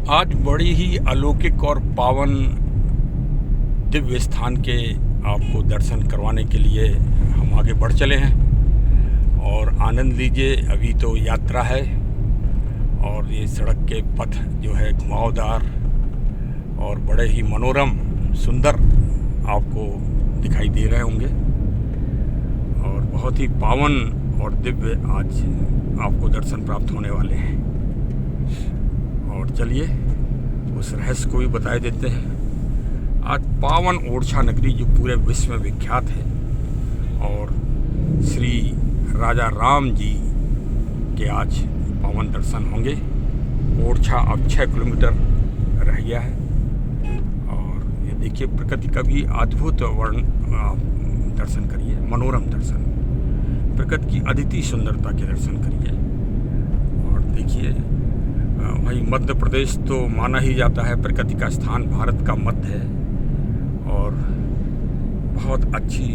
आज बड़ी ही अलौकिक और पावन दिव्य स्थान के आपको दर्शन करवाने के लिए हम आगे बढ़ चले हैं और आनंद लीजिए। अभी तो यात्रा है और ये सड़क के पथ जो है घुमावदार और बड़े ही मनोरम सुंदर आपको दिखाई दे रहे होंगे और बहुत ही पावन और दिव्य आज आपको दर्शन प्राप्त होने वाले हैं। और चलिए उस रहस्य को भी बता देते हैं। आज पावन ओरछा नगरी जो पूरे विश्व में विख्यात है और श्री राजा राम जी के आज पावन दर्शन होंगे। ओरछा अब 6 किलोमीटर रह गया है और ये देखिए प्रकृति का भी अद्भुत वर्ण दर्शन करिए, मनोरम दर्शन, प्रकृति की अद्वितीय सुंदरता के दर्शन करिए। और देखिए वहीं मध्य प्रदेश तो माना ही जाता है प्रकृति का स्थान, भारत का मध्य है और बहुत अच्छी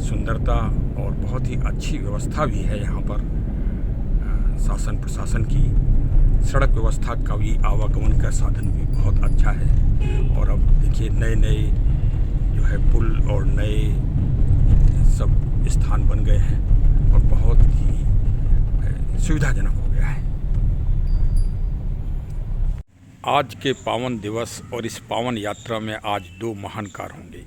सुंदरता और बहुत ही अच्छी व्यवस्था भी है यहाँ पर। शासन प्रशासन की सड़क व्यवस्था का भी आवागमन का साधन भी बहुत अच्छा है। और अब देखिए नए नए जो है पुल और नए सब स्थान बन गए हैं और बहुत ही सुविधाजनक हो गया है। आज के पावन दिवस और इस पावन यात्रा में आज 2 महान कार्य होंगे।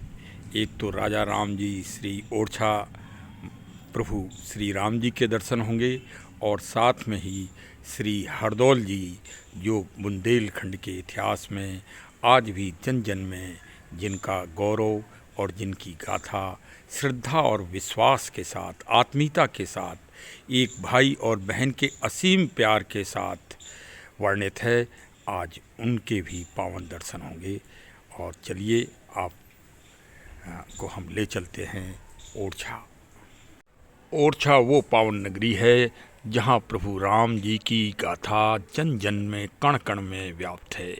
एक तो राजा राम जी श्री ओरछा प्रभु श्री राम जी के दर्शन होंगे और साथ में ही श्री हरदौल जी जो बुंदेलखंड के इतिहास में आज भी जन जन में जिनका गौरव और जिनकी गाथा श्रद्धा और विश्वास के साथ, आत्मीयता के साथ, एक भाई और बहन के असीम प्यार के साथ वर्णित है, आज उनके भी पावन दर्शन होंगे। और चलिए आप को हम ले चलते हैं ओरछा। ओरछा वो पावन नगरी है जहाँ प्रभु राम जी की गाथा जन जन में कण कण में व्याप्त है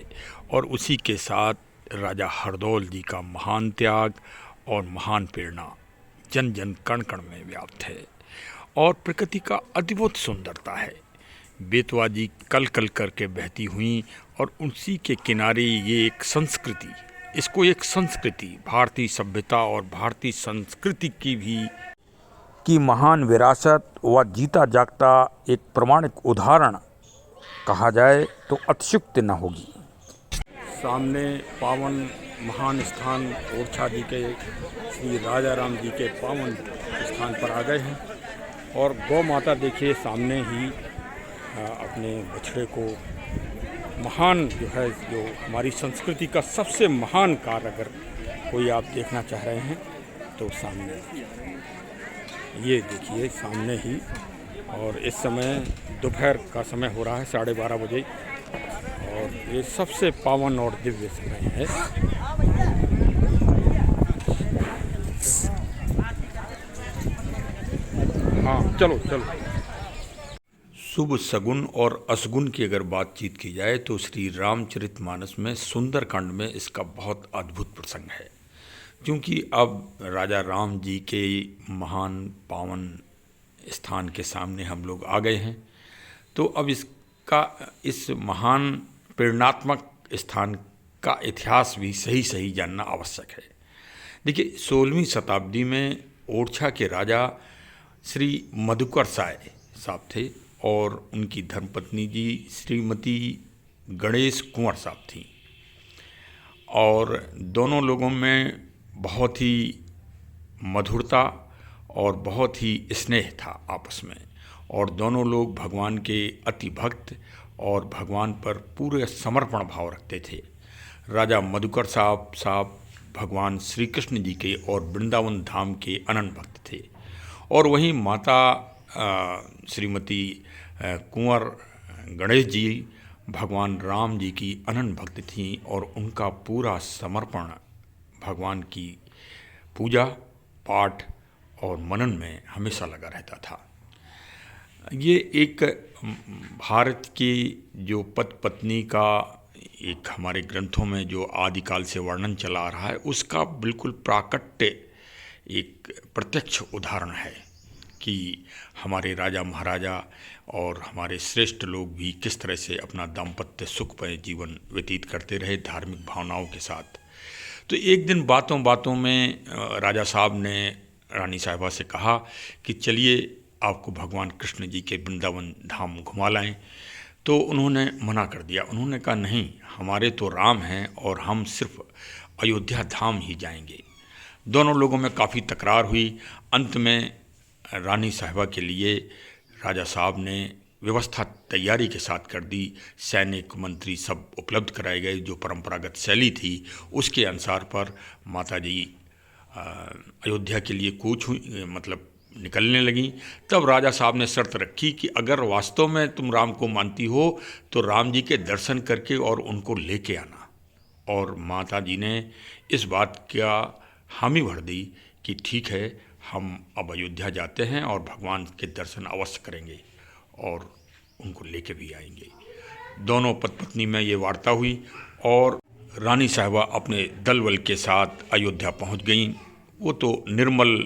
और उसी के साथ राजा हरदौल जी का महान त्याग और महान प्रेरणा जन जन कण कण में व्याप्त है और प्रकृति का अद्भुत सुंदरता है। बेतवा जी कल कल करके बहती हुई और उसी के किनारे ये एक संस्कृति, इसको एक संस्कृति, भारतीय सभ्यता और भारतीय संस्कृति की महान विरासत व जीता जागता एक प्रमाणिक उदाहरण कहा जाए तो अतिशयोक्ति न होगी। सामने पावन महान स्थान ओरछा जी के श्री राजा राम जी के पावन स्थान पर आ गए हैं और गौ माता देखिए सामने ही अपने बछड़े को महान जो है, जो हमारी संस्कृति का सबसे महान कार्य अगर कोई आप देखना चाह रहे हैं तो सामने ये देखिए सामने ही। और इस समय दोपहर का समय हो रहा है 12:30 बजे और ये सबसे पावन और दिव्य समय है। हाँ चलो चलो। शुभ सगुन और असगुन की अगर बातचीत की जाए तो श्री रामचरितमानस में सुंदरकांड में इसका बहुत अद्भुत प्रसंग है, क्योंकि अब राजा राम जी के महान पावन स्थान के सामने हम लोग आ गए हैं तो अब इस महान प्रेरणात्मक स्थान का इतिहास भी सही जानना आवश्यक है। देखिए 16वीं शताब्दी में ओरछा के राजा श्री मधुकर साय साहब थे और उनकी धर्मपत्नी जी श्रीमती गणेश कुंवर साहब थीं और दोनों लोगों में बहुत ही मधुरता और बहुत ही स्नेह था आपस में और दोनों लोग भगवान के अति भक्त और भगवान पर पूरे समर्पण भाव रखते थे। राजा मधुकर साहब भगवान श्री कृष्ण जी के और वृंदावन धाम के अनन्य भक्त थे और वहीं माता श्रीमती कुंवर गणेश जी भगवान राम जी की अनन्य भक्त थीं और उनका पूरा समर्पण भगवान की पूजा पाठ और मनन में हमेशा लगा रहता था। ये एक भारत की जो पति पत्नी का एक हमारे ग्रंथों में जो आदिकाल से वर्णन चला आ रहा है उसका बिल्कुल प्राकट्य एक प्रत्यक्ष उदाहरण है कि हमारे राजा महाराजा और हमारे श्रेष्ठ लोग भी किस तरह से अपना दाम्पत्य सुखमय जीवन व्यतीत करते रहे धार्मिक भावनाओं के साथ। तो एक दिन बातों बातों में राजा साहब ने रानी साहिबा से कहा कि चलिए आपको भगवान कृष्ण जी के वृंदावन धाम घुमा लाएं। तो उन्होंने मना कर दिया। उन्होंने कहा नहीं, हमारे तो राम हैं और हम सिर्फ अयोध्या धाम ही जाएंगे। दोनों लोगों में काफ़ी तकरार हुई। अंत में रानी साहिबा के लिए राजा साहब ने व्यवस्था तैयारी के साथ कर दी। सैनिक मंत्री सब उपलब्ध कराए गए। जो परंपरागत शैली थी उसके अनुसार पर माता जी अयोध्या के लिए कूच हुई, मतलब निकलने लगी। तब राजा साहब ने शर्त रखी कि अगर वास्तव में तुम राम को मानती हो तो राम जी के दर्शन करके और उनको लेके आना। और माता जी ने इस बात का हामी भर दी कि ठीक है, हम अब अयोध्या जाते हैं और भगवान के दर्शन अवश्य करेंगे और उनको लेके भी आएंगे। दोनों पति पत्नी में ये वार्ता हुई और रानी साहिबा अपने दल बल के साथ अयोध्या पहुंच गईं। वो तो निर्मल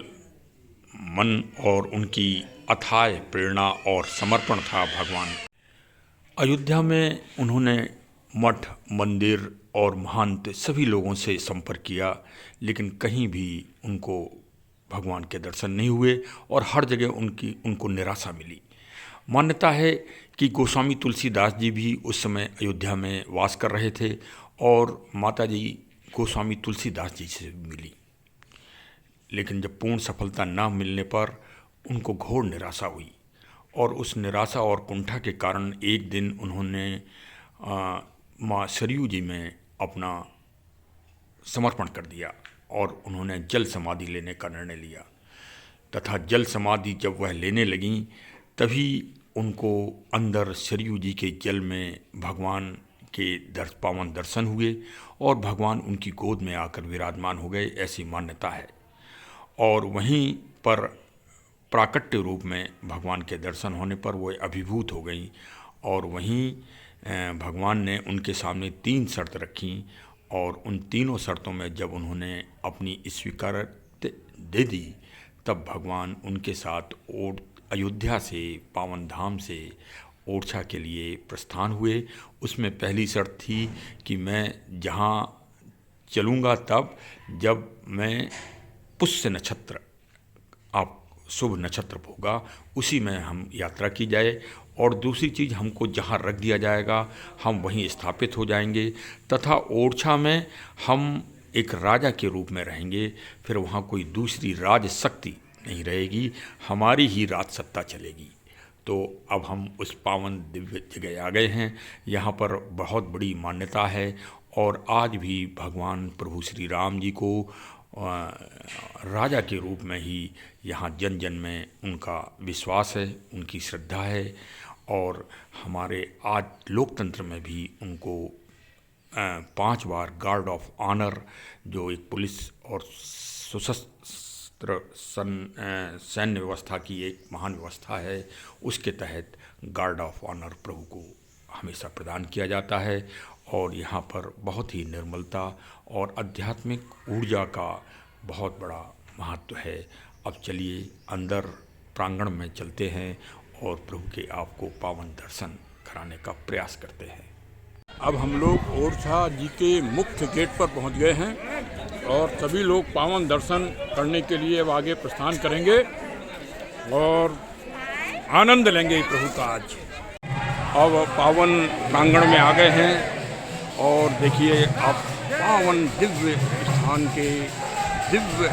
मन और उनकी अथाह प्रेरणा और समर्पण था भगवान। अयोध्या में उन्होंने मठ, मंदिर और महंत सभी लोगों से संपर्क किया, लेकिन कहीं भी उनको भगवान के दर्शन नहीं हुए और हर जगह उनको निराशा मिली। मान्यता है कि गोस्वामी तुलसीदास जी भी उस समय अयोध्या में वास कर रहे थे और माता जी गोस्वामी तुलसीदास जी से मिली, लेकिन जब पूर्ण सफलता न मिलने पर उनको घोर निराशा हुई। और उस निराशा और कुंठा के कारण एक दिन उन्होंने माँ सरयू जी में अपना समर्पण कर दिया और उन्होंने जल समाधि लेने का निर्णय लिया। तथा जल समाधि जब वह लेने लगीं तभी उनको अंदर सरयू जी के जल में भगवान के पावन दर्शन हुए और भगवान उनकी गोद में आकर विराजमान हो गए, ऐसी मान्यता है। और वहीं पर प्राकट्य रूप में भगवान के दर्शन होने पर वो अभिभूत हो गई और वहीं भगवान ने उनके सामने 3 शर्त रखी और उन तीनों शर्तों में जब उन्होंने अपनी स्वीकृति दे दी तब भगवान उनके साथ अयोध्या से पावन धाम से ओरछा के लिए प्रस्थान हुए। उसमें पहली शर्त थी कि मैं जहाँ चलूँगा तब जब मैं पुष्य नक्षत्र, आप शुभ नक्षत्र होगा, उसी में हम यात्रा की जाए। और दूसरी चीज़, हमको जहाँ रख दिया जाएगा हम वहीं स्थापित हो जाएंगे तथा ओरछा में हम एक राजा के रूप में रहेंगे। फिर वहाँ कोई दूसरी राज शक्ति नहीं रहेगी, हमारी ही राज सत्ता चलेगी। तो अब हम उस पावन दिव्य जगह आ गए हैं। यहाँ पर बहुत बड़ी मान्यता है और आज भी भगवान प्रभु श्री राम जी को राजा के रूप में ही यहाँ जन जन में उनका विश्वास है, उनकी श्रद्धा है। और हमारे आज लोकतंत्र में भी उनको 5 बार गार्ड ऑफ ऑनर, जो एक पुलिस और सशस्त्र सैन्य व्यवस्था की एक महान व्यवस्था है, उसके तहत गार्ड ऑफ ऑनर प्रभु को हमेशा प्रदान किया जाता है। और यहाँ पर बहुत ही निर्मलता और आध्यात्मिक ऊर्जा का बहुत बड़ा महत्व है। अब चलिए अंदर प्रांगण में चलते हैं और प्रभु के आपको पावन दर्शन कराने का प्रयास करते हैं। अब हम लोग ओरछा जी के मुख्य गेट पर पहुंच गए हैं और सभी लोग पावन दर्शन करने के लिए अब आगे प्रस्थान करेंगे और आनंद लेंगे प्रभु का। आज अब पावन प्रांगण में आ गए हैं और देखिए आप पावन दिव्य स्थान के दिव्य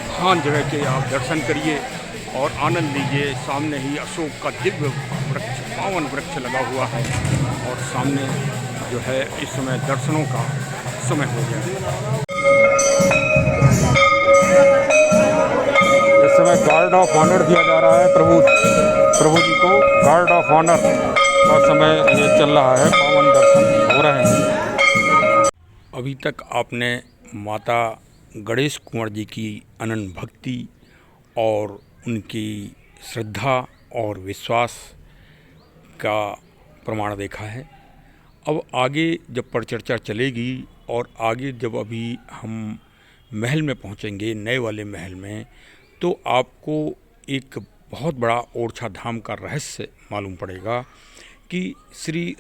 महान जगह के आप दर्शन करिए और आनंद लीजिए। सामने ही अशोक का दिव्य वृक्ष, पावन वृक्ष लगा हुआ है और सामने जो है इस समय दर्शनों का समय हो गया है। इस समय गार्ड ऑफ ऑनर दिया जा रहा है प्रभु जी को। गार्ड ऑफ ऑनर का समय ये चल रहा है, पावन दर्शन हो रहे हैं। अभी तक आपने माता गणेश कुंवर जी की अनंत भक्ति और उनकी श्रद्धा और विश्वास का प्रमाण देखा है। अब आगे जब परिचर्चा चलेगी और आगे जब अभी हम महल में पहुंचेंगे, नए वाले महल में, तो आपको एक बहुत बड़ा ओरछा धाम का रहस्य मालूम पड़ेगा कि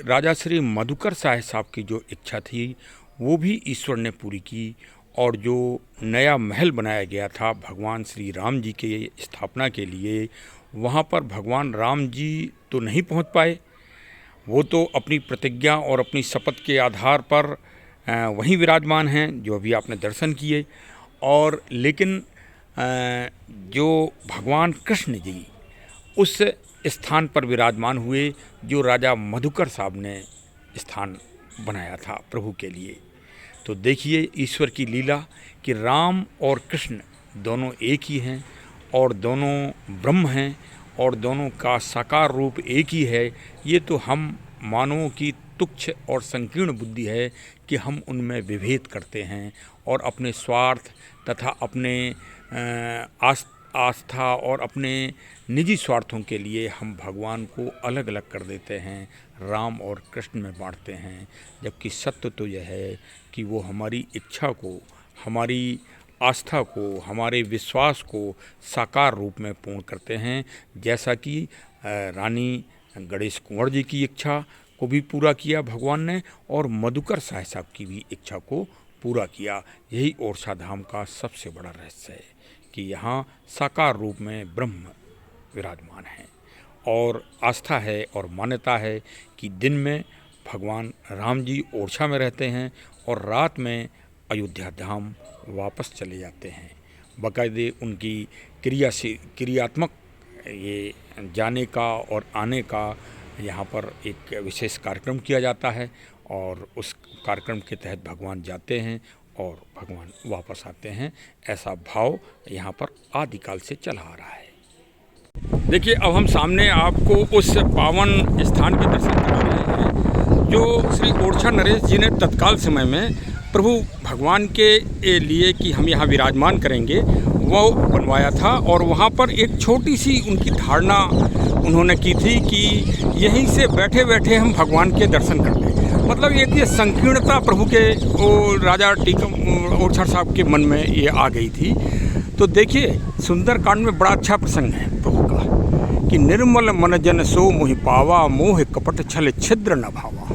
राजा श्री मधुकर साहब की जो इच्छा थी वो भी ईश्वर ने पूरी की, और जो नया महल बनाया गया था भगवान श्री राम जी के स्थापना के लिए, वहाँ पर भगवान राम जी तो नहीं पहुँच पाए। वो तो अपनी प्रतिज्ञा और अपनी शपथ के आधार पर वहीं विराजमान हैं जो अभी आपने दर्शन किए। और लेकिन जो भगवान कृष्ण जी उस स्थान पर विराजमान हुए जो राजा मधुकर साहब ने स्थान बनाया था प्रभु के लिए। तो देखिए ईश्वर की लीला कि राम और कृष्ण दोनों एक ही हैं और दोनों ब्रह्म हैं और दोनों का साकार रूप एक ही है। ये तो हम मानवों की तुच्छ और संकीर्ण बुद्धि है कि हम उनमें विभेद करते हैं और अपने स्वार्थ तथा अपने आस्था और अपने निजी स्वार्थों के लिए हम भगवान को अलग अलग कर देते हैं, राम और कृष्ण में बांटते हैं। जबकि सत्य तो यह है कि वो हमारी इच्छा को, हमारी आस्था को, हमारे विश्वास को साकार रूप में पूर्ण करते हैं। जैसा कि रानी गणेश कुंवर जी की इच्छा को भी पूरा किया भगवान ने और मधुकर साहब की भी इच्छा को पूरा किया। यही ओरछा धाम का सबसे बड़ा रहस्य है कि यहाँ साकार रूप में ब्रह्म विराजमान है। और आस्था है और मान्यता है कि दिन में भगवान राम जी ओरछा में रहते हैं और रात में अयोध्या धाम वापस चले जाते हैं। बाकायदे उनकी क्रियात्मक ये जाने का और आने का यहाँ पर एक विशेष कार्यक्रम किया जाता है और उस कार्यक्रम के तहत भगवान जाते हैं और भगवान वापस आते हैं। ऐसा भाव यहाँ पर आदिकाल से चला आ रहा है। देखिए अब हम सामने आपको उस पावन स्थान के दर्शन करा रहे हैं जो श्री ओरछा नरेश जी ने तत्काल समय में प्रभु भगवान के लिए कि हम यहाँ विराजमान करेंगे वो बनवाया था। और वहाँ पर एक छोटी सी उनकी धारणा उन्होंने की थी कि यहीं से बैठे बैठे हम भगवान के दर्शन कर लें। मतलब ये संकीर्णता प्रभु के वो राजा टीकम ओरछा साहब के मन में ये आ गई थी। तो देखिए सुंदरकांड में बड़ा अच्छा प्रसंग है प्रभु का कि निर्मल मन जन सो मोहि पावा, मोह कपट छल छिद्र न भावा।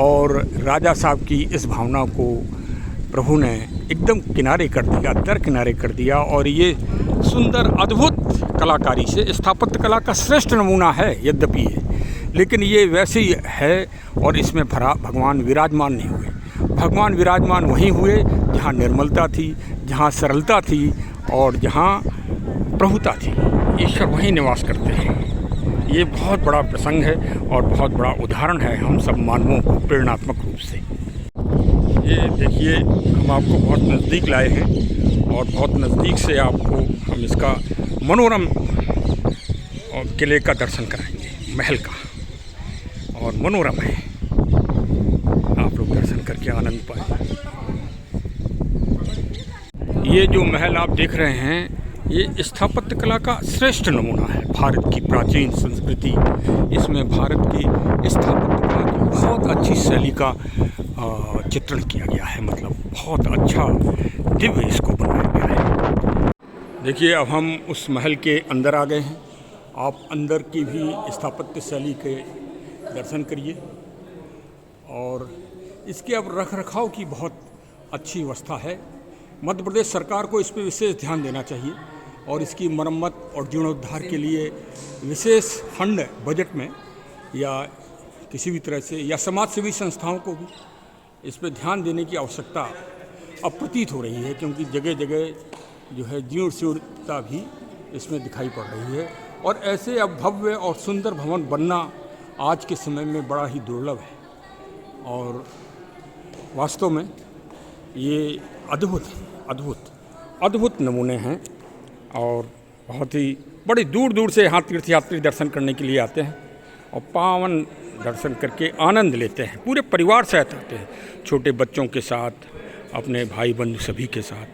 और राजा साहब की इस भावना को प्रभु ने एकदम किनारे कर दिया, दरकिनारे कर दिया। और ये सुंदर अद्भुत कलाकारी से स्थापत्य कला का श्रेष्ठ नमूना है यद्यपि ये, लेकिन ये वैसे ही है। और इसमें भगवान विराजमान नहीं हुए। भगवान विराजमान वहीं हुए जहाँ निर्मलता थी, जहाँ सरलता थी और जहाँ प्रभुता थी। ईश्वर वहीं निवास करते हैं। ये बहुत बड़ा प्रसंग है और बहुत बड़ा उदाहरण है हम सब मानवों को प्रेरणात्मक रूप से। ये देखिए हम आपको बहुत नज़दीक लाए हैं और बहुत नज़दीक से आपको हम इसका मनोरम किले का दर्शन कराएंगे, महल का, और मनोरम है। आप लोग दर्शन करके आनंद पाएं। ये जो महल आप देख रहे हैं ये स्थापत्य कला का श्रेष्ठ नमूना है। भारत की प्राचीन संस्कृति, इसमें भारत की स्थापत्य कला की बहुत अच्छी शैली का चित्रण किया गया है। मतलब बहुत अच्छा दिव्य इसको बनाया गया है। देखिए अब हम उस महल के अंदर आ गए हैं। आप अंदर की भी स्थापत्य शैली के दर्शन करिए। और इसके अब रख रखाव की बहुत अच्छी व्यवस्था है। मध्य प्रदेश सरकार को इस पर विशेष ध्यान देना चाहिए और इसकी मरम्मत और जीर्णोद्धार के लिए विशेष फंड बजट में या किसी भी तरह से या समाज सेवी संस्थाओं को भी इस पर ध्यान देने की आवश्यकता अब प्रतीत हो रही है, क्योंकि जगह जगह जो है जीर्ण शीर्णता भी इसमें दिखाई पड़ रही है। और ऐसे अब भव्य और सुंदर भवन बनना आज के समय में बड़ा ही दुर्लभ है। और वास्तव में ये अद्भुत नमूने हैं और बहुत ही बड़ी दूर दूर से यहाँ तीर्थयात्री दर्शन करने के लिए आते हैं और पावन दर्शन करके आनंद लेते हैं। पूरे परिवार से आते हैं, छोटे बच्चों के साथ, अपने भाई बंधु सभी के साथ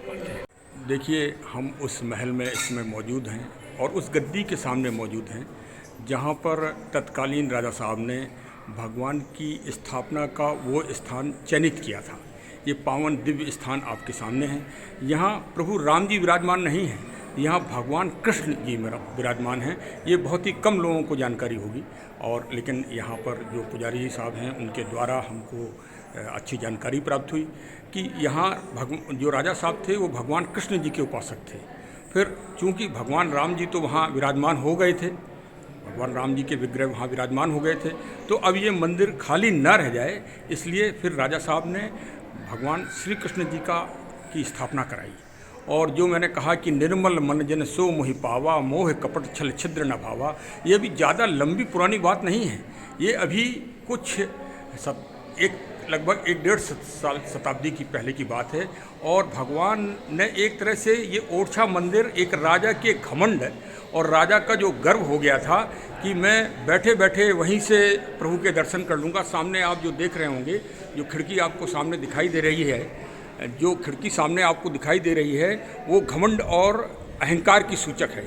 आते हैं। देखिए हम उस महल में इसमें मौजूद हैं और उस गद्दी के सामने मौजूद हैं जहाँ पर तत्कालीन राजा साहब ने भगवान की स्थापना का वो स्थान चयनित किया था। ये पावन दिव्य स्थान आपके सामने है। यहाँ प्रभु राम जी विराजमान नहीं हैं, यहाँ भगवान कृष्ण जी मेरा विराजमान हैं। ये बहुत ही कम लोगों को जानकारी होगी, और लेकिन यहाँ पर जो पुजारी जी साहब हैं उनके द्वारा हमको अच्छी जानकारी प्राप्त हुई कि यहाँ जो राजा साहब थे वो भगवान कृष्ण जी के उपासक थे। फिर चूँकि भगवान राम जी तो वहाँ विराजमान हो गए थे, भगवान राम जी के विग्रह वहाँ विराजमान हो गए थे, तो अब ये मंदिर खाली न रह जाए, इसलिए फिर राजा साहब ने भगवान श्री कृष्ण जी की स्थापना कराई। और जो मैंने कहा कि निर्मल मन जन सो मोहि पावा, मोह कपट छल छिद्र न भावा, ये अभी ज़्यादा लंबी पुरानी बात नहीं है। ये अभी कुछ लगभग 1-1.5 शताब्दी की पहले की बात है। और भगवान ने एक तरह से ये ओरछा मंदिर एक राजा के घमंड और राजा का जो गर्व हो गया था कि मैं बैठे बैठे वहीं से प्रभु के दर्शन कर लूँगा। सामने आप जो देख रहे होंगे, जो खिड़की आपको सामने दिखाई दे रही है, जो खिड़की सामने आपको दिखाई दे रही है, वो घमंड और अहंकार की सूचक है।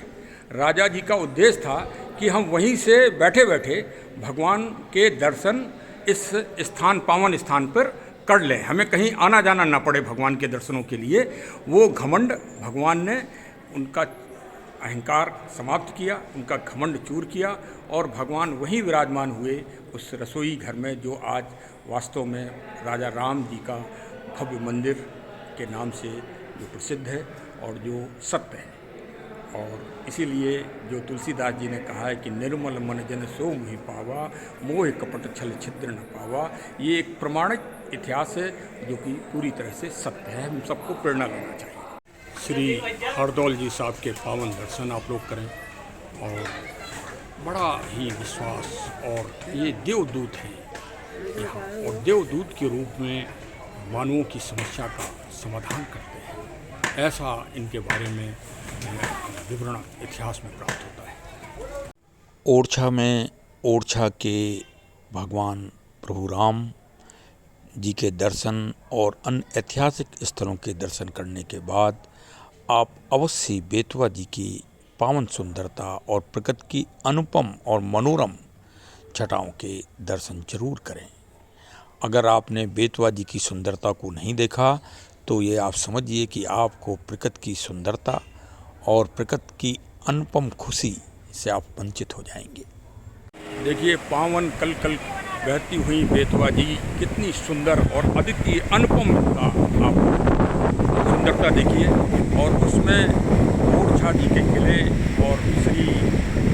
राजा जी का उद्देश्य था कि हम वहीं से बैठे बैठे भगवान के दर्शन इस स्थान, पावन स्थान पर कर लें, हमें कहीं आना जाना ना पड़े भगवान के दर्शनों के लिए। वो घमंड भगवान ने उनका अहंकार समाप्त किया, उनका घमंड चूर किया, और भगवान वहीं विराजमान हुए उस रसोई घर में, जो आज वास्तव में राजा राम जी का भव्य मंदिर के नाम से जो प्रसिद्ध है और जो सत्य है। और इसीलिए जो तुलसीदास जी ने कहा है कि निर्मल मन जन सो मोहि पावा, मोह कपट छल छिद्र न पावा, ये एक प्रमाणिक इतिहास है जो कि पूरी तरह से सत्य है। हम सबको प्रेरणा लेना चाहिए। श्री हरदौल जी साहब के पावन दर्शन आप लोग करें, और बड़ा ही विश्वास, और ये देवदूत हैं यहाँ, और देवदूत के रूप में मानवों की समस्या का समाधान करते हैं, ऐसा इनके बारे में विवरण इतिहास में प्राप्त होता है। ओरछा में ओरछा के भगवान प्रभु राम जी के दर्शन और अन्य ऐतिहासिक स्थलों के दर्शन करने के बाद आप अवश्य बेतवा जी की पावन सुंदरता और प्रकृति की अनुपम और मनोरम छटाओं के दर्शन जरूर करें। अगर आपने बेतवा जी की सुंदरता को नहीं देखा तो ये आप समझिए कि आपको प्रकृति की सुंदरता और प्रकृति की अनुपम खुशी से आप वंचित हो जाएंगे। देखिए, पावन कल कल बहती हुई बेतवा जी कितनी सुंदर और अद्वितीय अनुपम का आप सुंदरता देखिए, और उसमें ओरछा जी के किले और श्री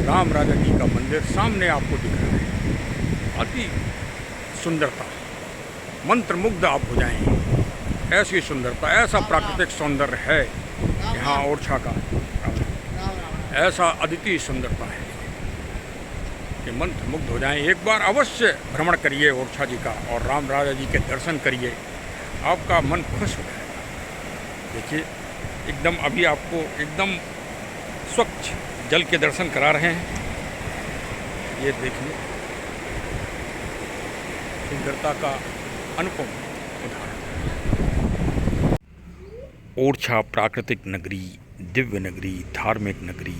राम राजा जी का मंदिर सामने आपको दिख रहा है। अति सुंदरता, मंत्रमुग्ध आप हो जाएंगे। ऐसी सुंदरता, ऐसा प्राकृतिक सौंदर्य है यहाँ ओरछा का, ऐसा अद्वितीय सुंदरता है कि मंत्रमुग्ध हो जाएं। एक बार अवश्य भ्रमण करिए ओरछा जी का और राम राजा जी के दर्शन करिए, आपका मन खुश हो जाएगा। देखिए, एकदम अभी आपको एकदम स्वच्छ जल के दर्शन करा रहे हैं। ये देखिए, सुंदरता का अनुपम उदाहरण। ओरछा प्राकृतिक नगरी, दिव्य नगरी, धार्मिक नगरी,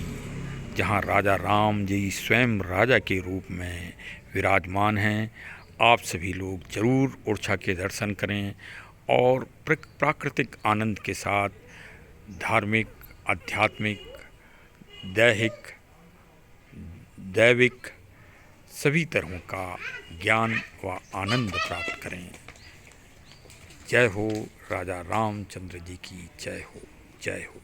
जहाँ राजा राम जी स्वयं राजा के रूप में विराजमान हैं। आप सभी लोग जरूर ओरछा के दर्शन करें और प्राकृतिक आनंद के साथ धार्मिक, आध्यात्मिक, दैविक सभी तरहों का ज्ञान व आनंद प्राप्त करें। जय हो राजा रामचंद्र जी की, जय हो, जय हो।